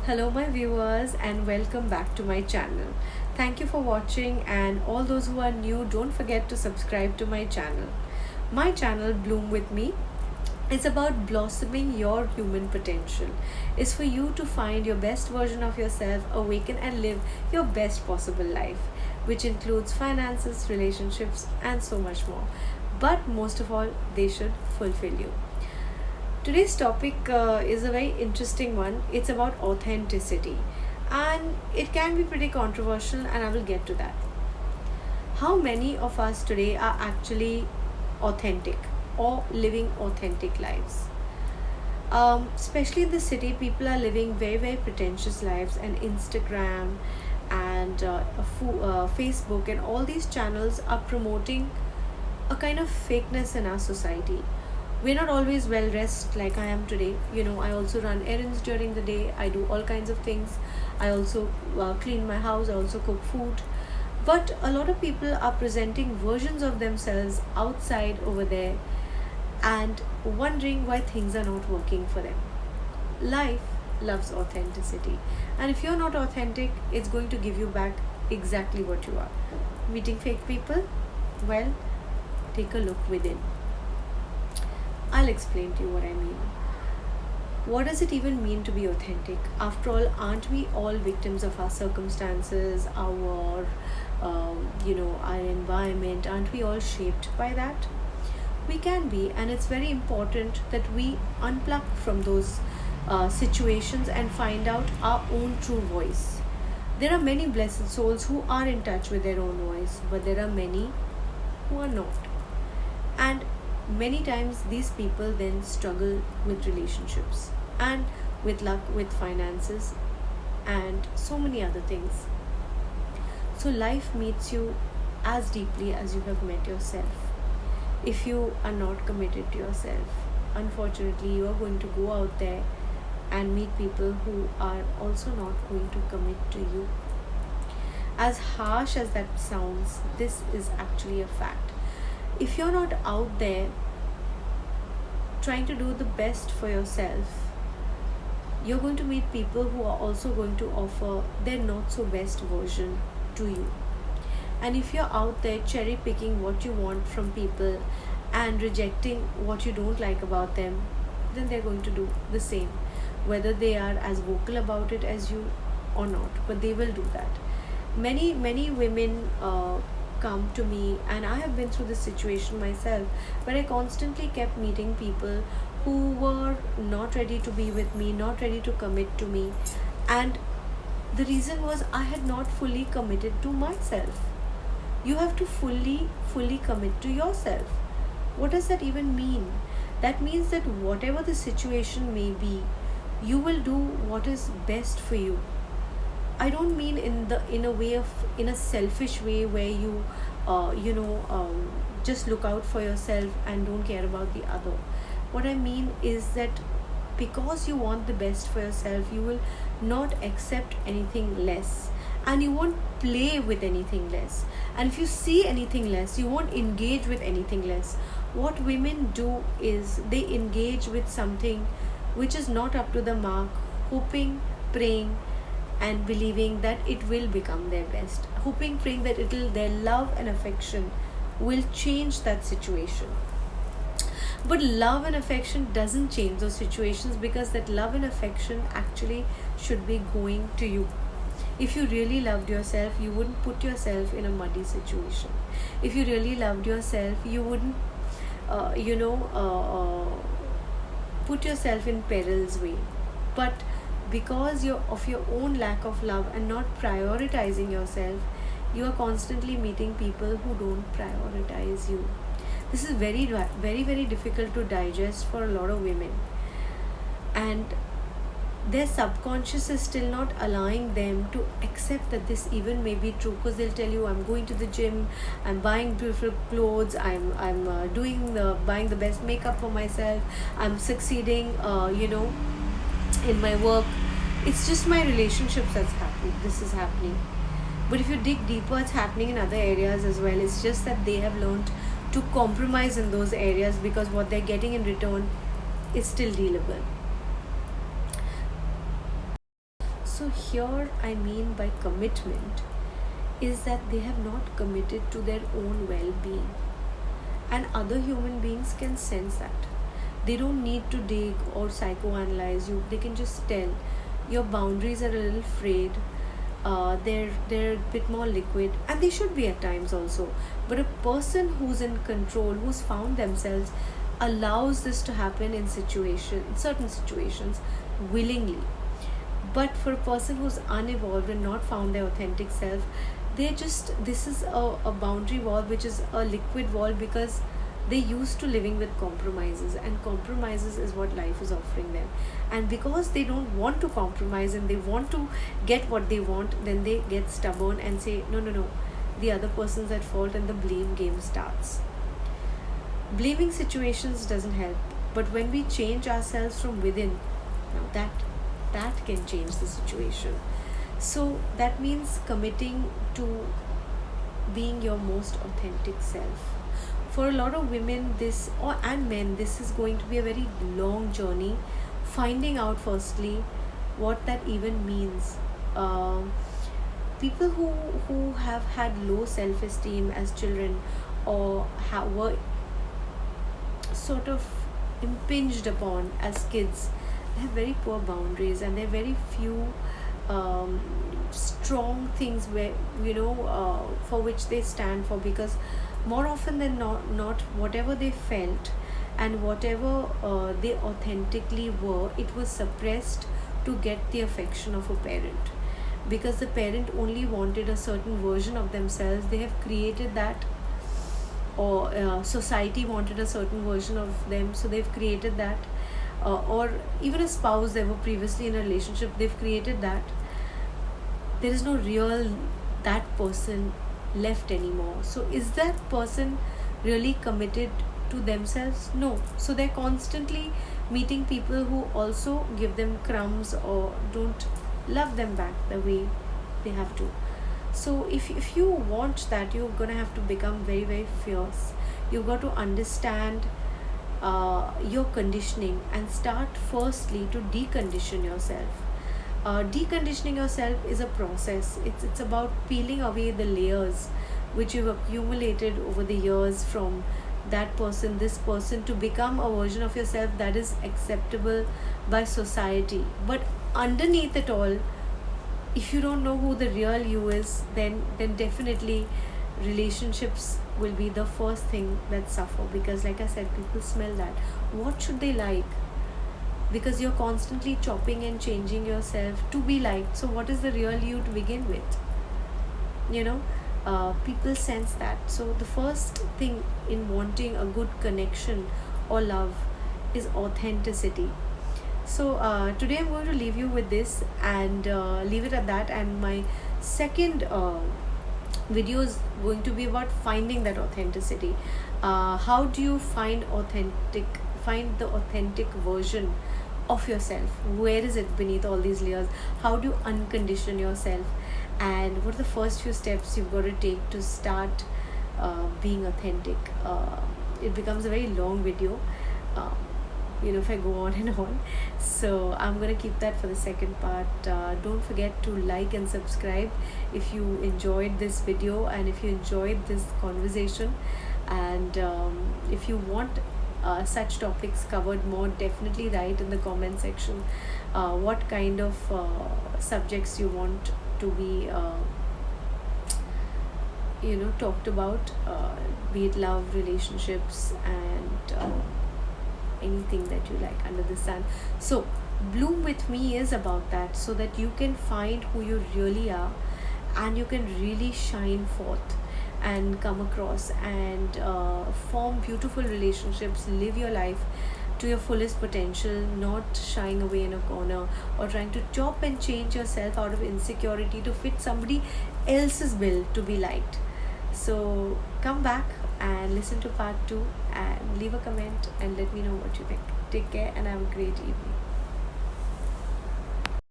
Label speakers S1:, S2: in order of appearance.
S1: Hello, my viewers, and welcome back to my channel. Thank you for watching, and all those who are new, don't forget to subscribe to my channel. My channel, Bloom with Me, is about blossoming your human potential. It's for you to find your best version of yourself, awaken, and live your best possible life, which includes finances, relationships, and so much more. But most of all, they should fulfill you. Today's topic is a very interesting one. It's about authenticity, and it can be pretty controversial, and I will get to that. How many of us today are actually authentic or living authentic lives? Especially in the city, people are living very, very pretentious lives, and Instagram and Facebook and all these channels are promoting a kind of fakeness in our society. We're not always well dressed like I am today. I also run errands during the day. I do all kinds of things. I also clean my house. I also cook food. But a lot of people are presenting versions of themselves outside over there and wondering why things are not working for them. Life loves authenticity. And if you're not authentic, it's going to give you back exactly what you are. Meeting fake people? Well, take a look within. I'll explain to you what I mean. What does it even mean to be authentic? After all, aren't we all victims of our circumstances, our environment? Aren't we all shaped by that? We can be, and it's very important that we unplug from those situations and find out our own true voice. There are many blessed souls who are in touch with their own voice, but there are many who are not. And many times these people then struggle with relationships and with luck, with finances, and so many other things. So life meets you as deeply as you have met yourself. If you are not committed to yourself, unfortunately, you are going to go out there and meet people who are also not going to commit to you. As harsh as that sounds, this is actually a fact. If you're not out there trying to do the best for yourself, you're going to meet people who are also going to offer their not so best version to you. And if you're out there cherry picking what you want from people and rejecting what you don't like about them, then they're going to do the same, whether they are as vocal about it as you or not, but they will do that. Many women come to me, and I have been through this situation myself, where I constantly kept meeting people who were not ready to be with me, not ready to commit to me, and the reason was I had not fully committed to myself. You have to fully commit to yourself. What does that even mean? That means that whatever the situation may be, you will do what is best for you. I don't mean in a selfish way where you just look out for yourself and don't care about the other. What I mean is that because you want the best for yourself, you will not accept anything less, and you won't play with anything less. And if you see anything less, you won't engage with anything less. What women do is they engage with something which is not up to the mark, hoping, praying, and believing that it will become their best, hoping, praying that their love and affection will change that situation. But love and affection doesn't change those situations, because that love and affection actually should be going to you. If you really loved yourself, you wouldn't put yourself in a muddy situation. If you really loved yourself, you wouldn't uh, you know uh, uh, put yourself in peril's way. But because of your own lack of love and not prioritizing yourself, you are constantly meeting people who don't prioritize you. This is very, very difficult to digest for a lot of women, and their subconscious is still not allowing them to accept that this even may be true, because they'll tell you, I'm going to the gym, I'm buying beautiful clothes, I'm doing the buying the best makeup for myself, I'm succeeding in my work. It's just my relationships that's happening, this is happening. But if you dig deeper, it's happening in other areas as well. It's just that they have learned to compromise in those areas, because what they're getting in return is still dealable. So here I mean by commitment is that they have not committed to their own well-being, and other human beings can sense that. They don't need to dig or psychoanalyze you. They can just tell your boundaries are a little frayed. They're a bit more liquid, and they should be at times also. But a person who's in control, who's found themselves, allows this to happen in certain situations, willingly. But for a person who's unevolved and not found their authentic self, this is a boundary wall, which is a liquid wall, because they used to living with compromises, and compromises is what life is offering them. And because they don't want to compromise and they want to get what they want, then they get stubborn and say, no, no, no, the other person's at fault, and the blame game starts. Blaming situations doesn't help, but when we change ourselves from within, now that can change the situation. So that means committing to being your most authentic self. For a lot of women, and men, this is going to be a very long journey, finding out firstly what that even means. People who have had low self-esteem as children, or were sort of impinged upon as kids, they have very poor boundaries, and there are very few strong things where for which they stand for, because more often than not whatever they felt and whatever they authentically were, it was suppressed to get the affection of a parent, because the parent only wanted a certain version of themselves. They have created that, or society wanted a certain version of them, so they've created that. Or even a spouse, they were previously in a relationship, they've created that. There is no real that person left anymore. So is that person really committed to themselves? No. So they're constantly meeting people who also give them crumbs or don't love them back the way they have to. So if you want that, you're gonna have to become very, very fierce. You've got to understand your conditioning and start firstly to decondition yourself. Deconditioning yourself is a process. It's about peeling away the layers which you've accumulated over the years from that person, this person, to become a version of yourself that is acceptable by society. But underneath it all, if you don't know who the real you is, then definitely relationships will be the first thing that suffer, because like I said, people smell that. What should they like? Because you're constantly chopping and changing yourself to be liked. So what is the real you to begin with? People sense that. So the first thing in wanting a good connection or love is authenticity. So today I'm going to leave you with this, and leave it at that. And my second video is going to be about finding that authenticity. How do you find the authentic version of yourself? Where is it beneath all these layers? How do you uncondition yourself? And what are the first few steps you've got to take to start being authentic? It becomes a very long video, if I go on and on. So I'm going to keep that for the second part. Don't forget to like and subscribe if you enjoyed this video and if you enjoyed this conversation. And if you want such topics covered more, definitely write in the comment section what kind of subjects you want to be talked about, be it love, relationships, and anything that you like under the sun. So Bloom With Me is about that, so that you can find who you really are, and you can really shine forth and come across and form beautiful relationships, live your life to your fullest potential, not shying away in a corner or trying to chop and change yourself out of insecurity to fit somebody else's bill to be liked. So come back and listen to part 2 and leave a comment and let me know what you think. Take care and have a great evening.